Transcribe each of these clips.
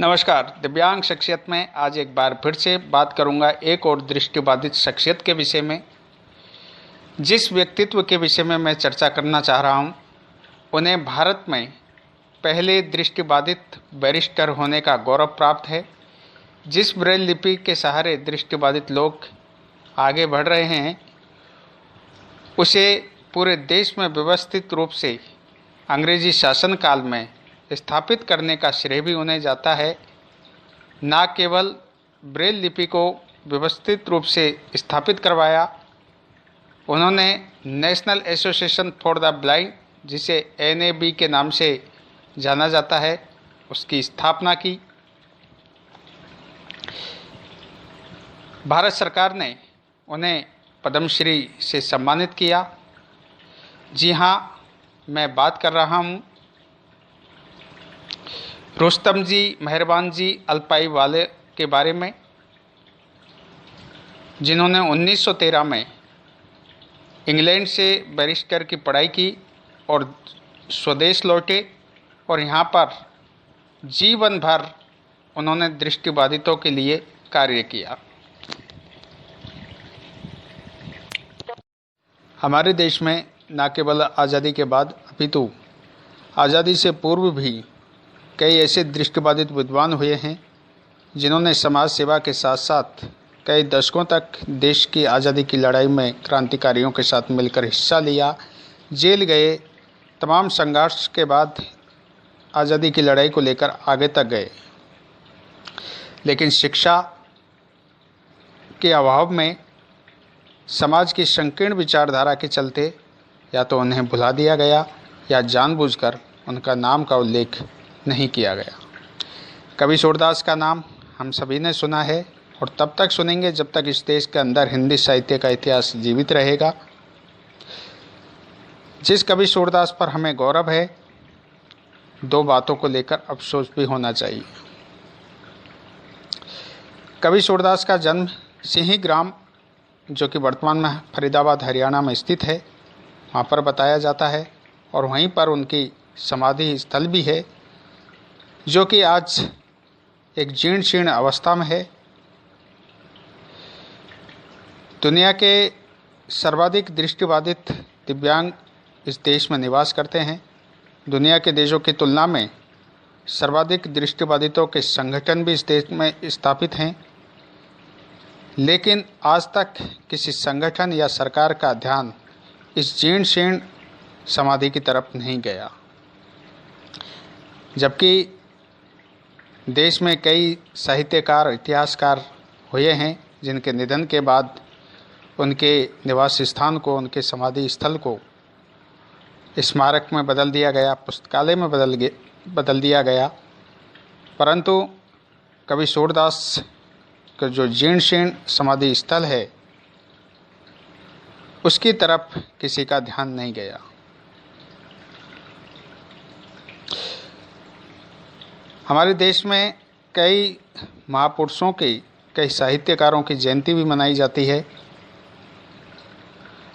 नमस्कार। दिव्यांग शख्सियत में आज एक बार फिर से बात करूंगा एक और दृष्टिबाधित शख्सियत के विषय में। जिस व्यक्तित्व के विषय में मैं चर्चा करना चाह रहा हूं, उन्हें भारत में पहले दृष्टिबाधित बैरिस्टर होने का गौरव प्राप्त है। जिस ब्रेल लिपि के सहारे दृष्टिबाधित लोग आगे बढ़ रहे हैं, उसे पूरे देश में व्यवस्थित रूप से अंग्रेजी शासनकाल में स्थापित करने का श्रेय भी उन्हें जाता है। न केवल ब्रेल लिपि को व्यवस्थित रूप से स्थापित करवाया, उन्होंने national association for the blind, जिसे NAB के नाम से जाना जाता है, उसकी स्थापना की। भारत सरकार ने उन्हें पद्मश्री से सम्मानित किया। जी हाँ, मैं बात कर रहा हूँ रुस्तम जी, मेहरबान जी अल्पाई वाले के बारे में, जिन्होंने 1913 में इंग्लैंड से बैरिस्टर की पढ़ाई की और स्वदेश लौटे और यहाँ पर जीवन भर उन्होंने दृष्टिबाधितों के लिए कार्य किया। हमारे देश में न केवल आज़ादी के बाद अपितु आज़ादी से पूर्व भी कई ऐसे दृष्टिबाधित विद्वान हुए हैं जिन्होंने समाज सेवा के साथ साथ कई दशकों तक देश की आज़ादी की लड़ाई में क्रांतिकारियों के साथ मिलकर हिस्सा लिया, जेल गए, तमाम संघर्ष के बाद आज़ादी की लड़ाई को लेकर आगे तक गए। लेकिन शिक्षा के अभाव में, समाज की संकीर्ण विचारधारा के चलते या तो उन्हें भुला दिया गया या जानबूझकर उनका नाम का उल्लेख नहीं किया गया। कवि सूरदास का नाम हम सभी ने सुना है और तब तक सुनेंगे जब तक इस देश के अंदर हिंदी साहित्य का इतिहास जीवित रहेगा। जिस कवि सूरदास पर हमें गौरव है, दो बातों को लेकर अफसोस भी होना चाहिए। कवि सूरदास का जन्म सिंही ग्राम, जो कि वर्तमान में फरीदाबाद हरियाणा में स्थित है, वहाँ पर बताया जाता है और वहीं पर उनकी समाधि स्थल भी है, जो कि आज एक जीर्ण शीर्ण अवस्था में है। दुनिया के सर्वाधिक दृष्टिबाधित दिव्यांग इस देश में निवास करते हैं। दुनिया के देशों की तुलना में सर्वाधिक दृष्टिबाधितों के संगठन भी इस देश में स्थापित हैं, लेकिन आज तक किसी संगठन या सरकार का ध्यान इस जीर्ण शीर्ण समाधि की तरफ नहीं गया। जबकि देश में कई साहित्यकार, इतिहासकार हुए हैं जिनके निधन के बाद उनके निवास स्थान को, उनके समाधि स्थल को स्मारक में बदल दिया गया, पुस्तकालय में बदल दिया गया, परंतु कवि सूरदास का जो जीर्ण शीर्ण समाधि स्थल है, उसकी तरफ किसी का ध्यान नहीं गया। हमारे देश में कई महापुरुषों की, कई साहित्यकारों की जयंती भी मनाई जाती है।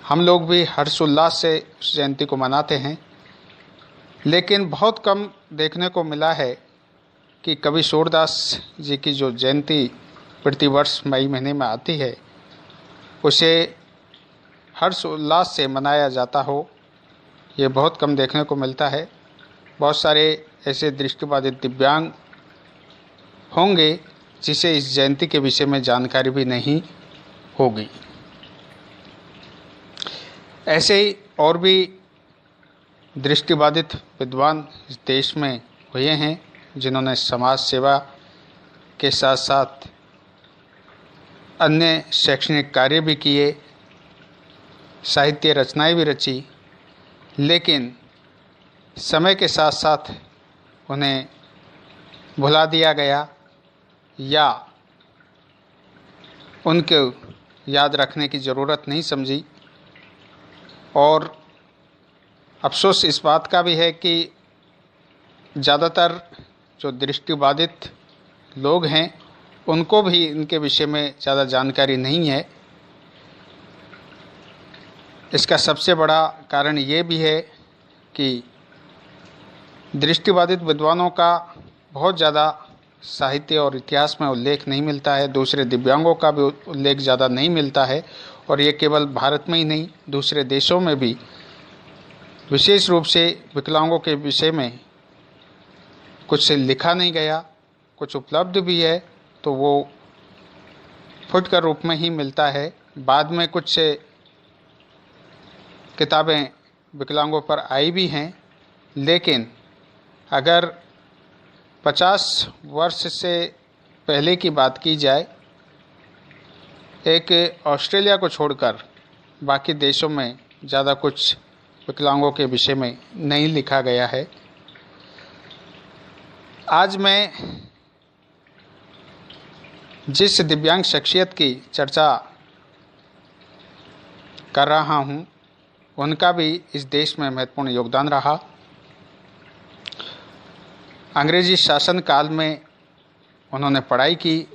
हम लोग भी हर्षोल्लास से उस जयंती को मनाते हैं, लेकिन बहुत कम देखने को मिला है कि कवि सूरदास जी की जो जयंती प्रतिवर्ष मई महीने में आती है, उसे हर्षोल्लास से मनाया जाता हो। ये बहुत कम देखने को मिलता है। बहुत सारे ऐसे दृष्टिबाधित दिव्यांग होंगे जिसे इस जयंती के विषय में जानकारी भी नहीं होगी। ऐसे ही और भी दृष्टिबाधित विद्वान इस देश में हुए हैं जिन्होंने समाज सेवा के साथ साथ अन्य शैक्षणिक कार्य भी किए, साहित्य रचनाएं भी रची, लेकिन समय के साथ साथ उन्हें भुला दिया गया या उनको याद रखने की ज़रूरत नहीं समझी। और अफसोस इस बात का भी है कि ज़्यादातर जो दृष्टिबाधित लोग हैं, उनको भी इनके विषय में ज़्यादा जानकारी नहीं है। इसका सबसे बड़ा कारण ये भी है कि दृष्टिबाधित विद्वानों का बहुत ज़्यादा साहित्य और इतिहास में उल्लेख नहीं मिलता है, दूसरे दिव्यांगों का भी उल्लेख ज़्यादा नहीं मिलता है। और ये केवल भारत में ही नहीं, दूसरे देशों में भी विशेष रूप से विकलांगों के विषय में कुछ लिखा नहीं गया। कुछ उपलब्ध भी है तो वो फुटकर रूप में ही मिलता है। बाद में कुछ किताबें विकलांगों पर आई भी हैं, लेकिन अगर 50 वर्ष से पहले की बात की जाए, एक ऑस्ट्रेलिया को छोड़कर बाकी देशों में ज़्यादा कुछ विकलांगों के विषय में नहीं लिखा गया है। आज मैं जिस दिव्यांग शख्सियत की चर्चा कर रहा हूँ, उनका भी इस देश में महत्वपूर्ण योगदान रहा। अंग्रेजी शासन काल में उन्होंने पढ़ाई की,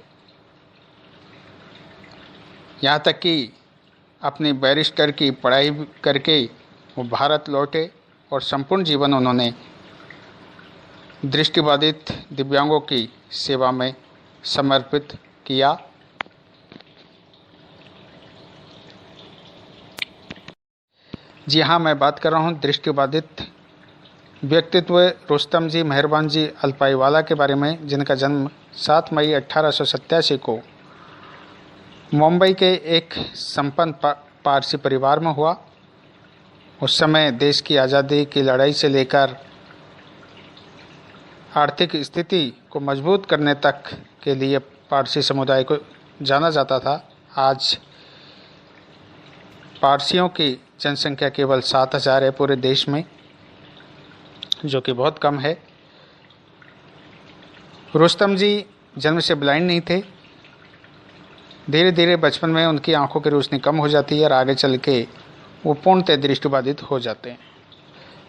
यहाँ तक कि अपनी बैरिस्टर की पढ़ाई करके वो भारत लौटे और संपूर्ण जीवन उन्होंने दृष्टिबाधित दिव्यांगों की सेवा में समर्पित किया। जी हाँ, मैं बात कर रहा हूँ दृष्टिबाधित व्यक्तित्व रुस्तम जी मेहरबान जी अल्पाईवाला के बारे में, जिनका जन्म 7 मई 1887 को मुंबई के एक संपन्न पारसी परिवार में हुआ। उस समय देश की आज़ादी की लड़ाई से लेकर आर्थिक स्थिति को मजबूत करने तक के लिए पारसी समुदाय को जाना जाता था। आज पारसियों की जनसंख्या केवल 7,000 है पूरे देश में, जो कि बहुत कम है। रुस्तम जी जन्म से ब्लाइंड नहीं थे। धीरे धीरे बचपन में उनकी आंखों की रोशनी कम हो जाती है और आगे चल के वो पूर्णतः दृष्टिबाधित हो जाते हैं।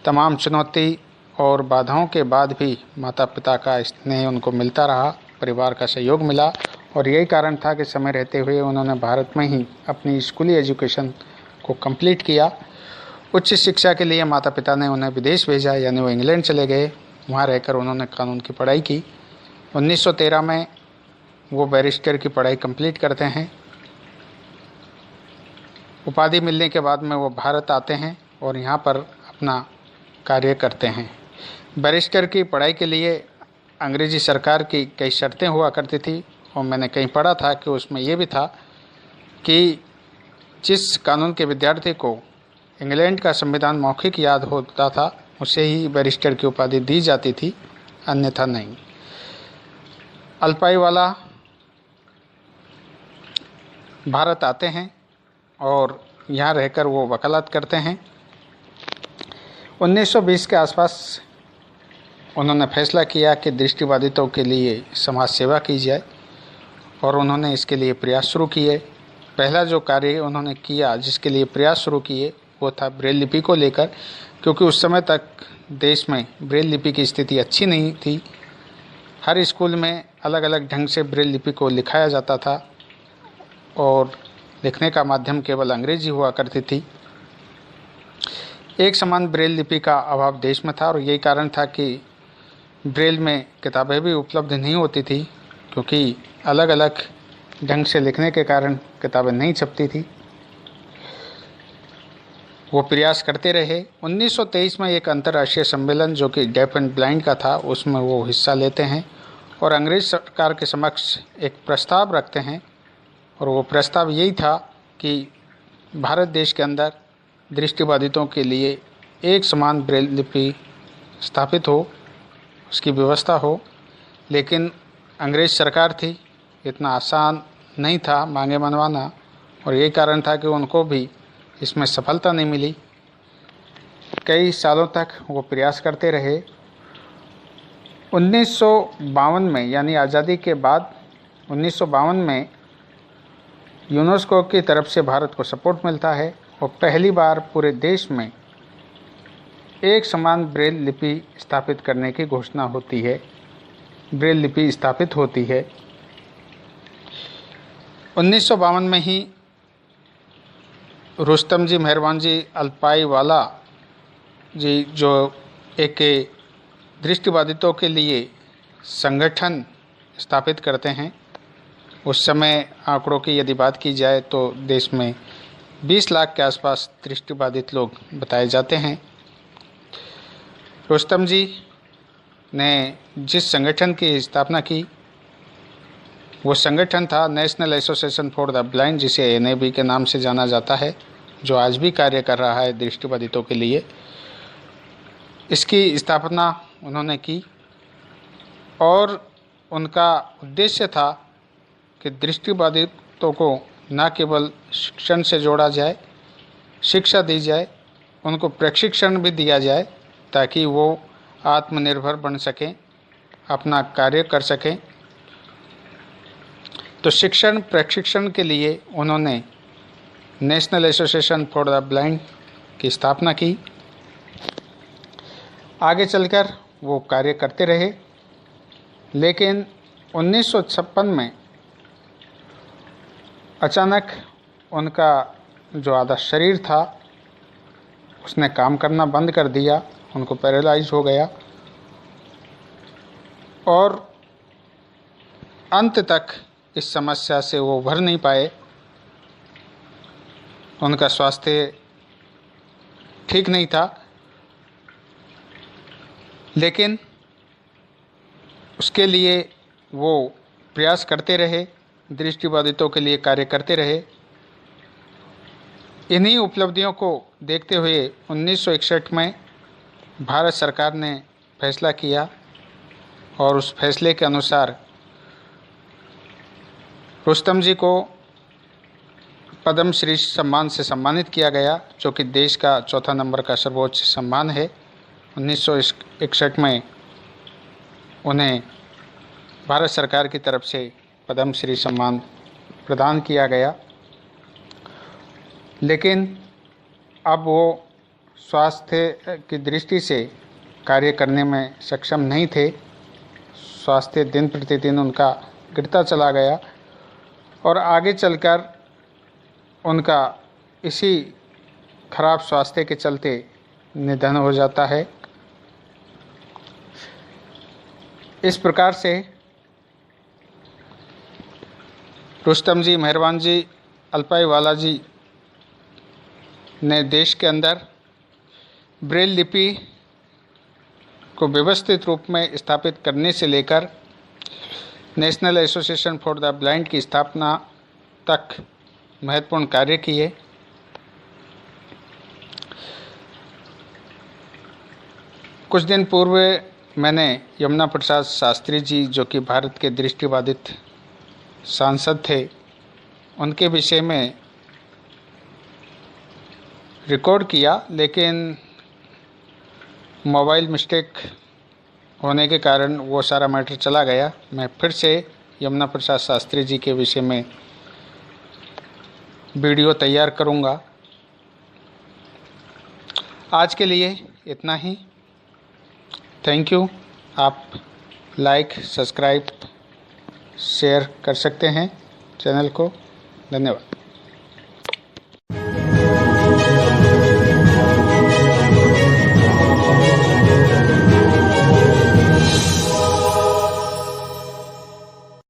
तमाम चुनौती और बाधाओं के बाद भी माता पिता का स्नेह उनको मिलता रहा, परिवार का सहयोग मिला और यही कारण था कि समय रहते हुए उन्होंने भारत में ही अपनी स्कूली एजुकेशन को कंप्लीट किया। उच्च शिक्षा के लिए माता पिता ने उन्हें विदेश भेजा, यानी वो इंग्लैंड चले गए। वहाँ रहकर उन्होंने कानून की पढ़ाई की। 1913 में वो बैरिस्टर की पढ़ाई कंप्लीट करते हैं। उपाधि मिलने के बाद में वो भारत आते हैं और यहाँ पर अपना कार्य करते हैं। बैरिस्टर की पढ़ाई के लिए अंग्रेज़ी सरकार की कई शर्तें हुआ करती थी और मैंने कहीं पढ़ा था कि उसमें ये भी था कि जिस कानून के विद्यार्थी को इंग्लैंड का संविधान मौखिक याद होता था, उसे ही बैरिस्टर की उपाधि दी जाती थी, अन्यथा नहीं। अल्पाईवाला भारत आते हैं और यहाँ रहकर वो वकालत करते हैं। 1920 के आसपास उन्होंने फैसला किया कि दृष्टिबाधितों के लिए समाज सेवा की जाए और उन्होंने इसके लिए प्रयास शुरू किए। पहला जो कार्य उन्होंने किया, जिसके लिए प्रयास शुरू किए, वो था ब्रेल लिपि को लेकर, क्योंकि उस समय तक देश में ब्रेल लिपि की स्थिति अच्छी नहीं थी। हर स्कूल में अलग अलग ढंग से ब्रेल लिपि को लिखाया जाता था और लिखने का माध्यम केवल अंग्रेजी हुआ करती थी। एक समान ब्रेल लिपि का अभाव देश में था और यही कारण था कि ब्रेल में किताबें भी उपलब्ध नहीं होती थी, क्योंकि अलग अलग ढंग से लिखने के कारण किताबें नहीं छपती थी। वो प्रयास करते रहे। 1923 में एक अंतर्राष्ट्रीय सम्मेलन जो कि डेफ एंड ब्लाइंड का था, उसमें वो हिस्सा लेते हैं और अंग्रेज सरकार के समक्ष एक प्रस्ताव रखते हैं और वो प्रस्ताव यही था कि भारत देश के अंदर दृष्टिबाधितों के लिए एक समान ब्रेल लिपि स्थापित हो, उसकी व्यवस्था हो। लेकिन अंग्रेज सरकार थी, इतना आसान नहीं था मांगे मनवाना और यही कारण था कि उनको भी इसमें सफलता नहीं मिली। कई सालों तक वो प्रयास करते रहे। 1952 में, यानी आज़ादी के बाद 1952 में यूनेस्को की तरफ से भारत को सपोर्ट मिलता है और पहली बार पूरे देश में एक समान ब्रेल लिपि स्थापित करने की घोषणा होती है, ब्रेल लिपि स्थापित होती है। 1952 में ही रुस्तम जी मेहरबान जी अल्पाईवाला जी, जो एक दृष्टिबाधितों के लिए संगठन स्थापित करते हैं। उस समय आंकड़ों की यदि बात की जाए तो देश में 20 लाख के आसपास दृष्टिबाधित लोग बताए जाते हैं। रुस्तम जी ने जिस संगठन की स्थापना की वो संगठन था national association for the blind, जिसे NAB के नाम से जाना जाता है, जो आज भी कार्य कर रहा है दृष्टिबाधितों के लिए। इसकी स्थापना उन्होंने की और उनका उद्देश्य था कि दृष्टिबाधितों को न केवल शिक्षण से जोड़ा जाए, शिक्षा दी जाए, उनको प्रशिक्षण भी दिया जाए ताकि वो आत्मनिर्भर बन सकें, अपना कार्य कर सकें। तो शिक्षण प्रशिक्षण के लिए उन्होंने national association for the blind की स्थापना की। आगे चलकर वो कार्य करते रहे, लेकिन 1956 में अचानक उनका जो आधा शरीर था उसने काम करना बंद कर दिया, उनको पैरालाइज हो गया और अंत तक इस समस्या से वो उभर नहीं पाए। उनका स्वास्थ्य ठीक नहीं था, लेकिन उसके लिए वो प्रयास करते रहे, दृष्टिबाधितों के लिए कार्य करते रहे। इन्हीं उपलब्धियों को देखते हुए 1961 में भारत सरकार ने फैसला किया और उस फैसले के अनुसार रुस्तम जी को पद्मश्री सम्मान से सम्मानित किया गया, जो कि देश का चौथा नंबर का सर्वोच्च सम्मान है। 1961 में उन्हें भारत सरकार की तरफ से पद्मश्री सम्मान प्रदान किया गया, लेकिन अब वो स्वास्थ्य की दृष्टि से कार्य करने में सक्षम नहीं थे। स्वास्थ्य दिन प्रतिदिन उनका गिरता चला गया और आगे चलकर उनका इसी खराब स्वास्थ्य के चलते निधन हो जाता है। इस प्रकार से रुस्तम जी, मेहरबान जी, अल्पाईवाला जी ने देश के अंदर ब्रेल लिपि को व्यवस्थित रूप में स्थापित करने से लेकर national association for the blind की स्थापना तक महत्वपूर्ण कार्य किए। कुछ दिन पूर्व मैंने यमुना प्रसाद शास्त्री जी, जो कि भारत के दृष्टिबाधित सांसद थे, उनके विषय में रिकॉर्ड किया, लेकिन मोबाइल मिस्टेक होने के कारण वो सारा मैटर चला गया। मैं फिर से यमुना प्रसाद शास्त्री जी के विषय में वीडियो तैयार करूँगा। आज के लिए इतना ही। Thank you. आप लाइक, सब्सक्राइब, शेयर कर सकते हैं चैनल को। धन्यवाद।